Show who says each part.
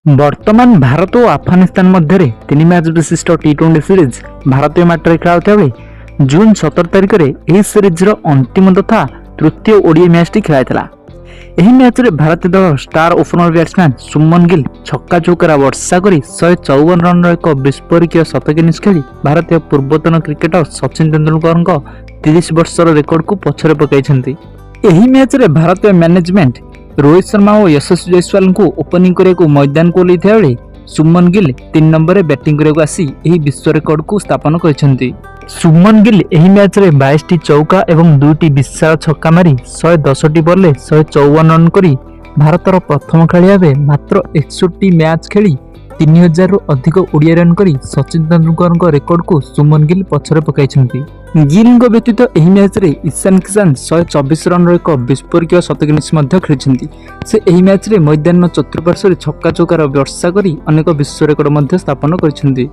Speaker 1: ବର୍ତ୍ତମାନ ଭାରତ ଓ ଆଫଗାନିସ୍ତାନ ମଧ୍ୟରେ 3 ମ୍ୟାଚ୍ ବିଶିଷ୍ଟ ଟି20 ସିରିଜ୍ ଭାରତୀୟ ମାଟିରେ ଖେଳାଉଥିବା ବେଳେ ଜୁନ୍ 17 ତାରିଖରେ ଏହି ସିରିଜ୍ର ଅନ୍ତିମ ତଥା ତୃତୀୟ ଓଡ଼ିଆ ମ୍ୟାଚ୍ଟି ଖେଳାଯାଇଥିଲା। ଏହି ମ୍ୟାଚ୍ରେ ଭାରତୀୟ ଦଳ star opener batsman Suman Gill ଛକା ଚୌକାର ବର୍ଷା କରି 154 ରନ୍ର ଏକ ବିସ୍ଫୋରକୀୟ ଶତକ ଇନିଂସ୍ ଖେଳି ଭାରତୀୟ ପୂର୍ବତନ କ୍ରିକେଟର ସଚିନ ତେନ୍ଦୁଲକରଙ୍କ 30 ବର୍ଷର ରେକର୍ଡକୁ ପଛରେ ପକାଇଛନ୍ତି। ଏହି ମ୍ୟାଚ୍ରେ ଭାରତୀୟ ମ୍ୟାନେଜମେଣ୍ଟ ରୋହିତ ଶର୍ମା ଓ ୟଶସ୍ୱୀ ଜୟସ୍ୱାଲଙ୍କୁ ଓପନିଂ କରିବାକୁ ମଇଦାନକୁ ଓହ୍ଲାଇଥିବା ବେଳେ ସୁମନ ଗିଲ୍ 3 ନମ୍ବରରେ ବ୍ୟାଟିଂ କରିବାକୁ ଆସି ଏହି ବିଶ୍ୱ ରେକର୍ଡକୁ ସ୍ଥାପନ କରିଛନ୍ତି। ସୁମନ ଗିଲ୍ ଏହି ମ୍ୟାଚ୍ରେ 22ଟି ଚୌକା ଏବଂ 2ଟି ବିଶାଳ ଛକା ମାରି 110ଟି ବଲ୍ରେ 154 ରନ୍ କରି ଭାରତର ପ୍ରଥମ ଖେଳାଳି ଭାବେ ମାତ୍ର 61ଟି ମ୍ୟାଚ୍ ଖେଳି 3000ରୁ ଅଧିକ ଓଡ଼ିଆ ରନ୍ କରି ସଚିନ ତେନ୍ଦୁଲକରଙ୍କ ରେକର୍ଡକୁ ସୁମନ ଗିଲ୍ ପଛରେ ପକାଇଛନ୍ତି। ଗିଲ୍ଙ୍କ ବ୍ୟତୀତ ଏହି ମ୍ୟାଚ୍ରେ ଇଶାନ କିଶାନ 124 ରନ୍ର ଏକ ବିସ୍ଫୋରକୀୟ ଶତକ ଇନିଂସ୍ ମଧ୍ୟ ଖେଳିଛନ୍ତି। ସେ ଏହି ମ୍ୟାଚ୍ରେ ମଇଦାନର ଚତୁଃପାର୍ଶ୍ୱରେ ଛକା ଚୌକାର ବର୍ଷା କରି ଅନେକ ବିଶ୍ୱ ରେକର୍ଡ ମଧ୍ୟ ସ୍ଥାପନ କରିଛନ୍ତି।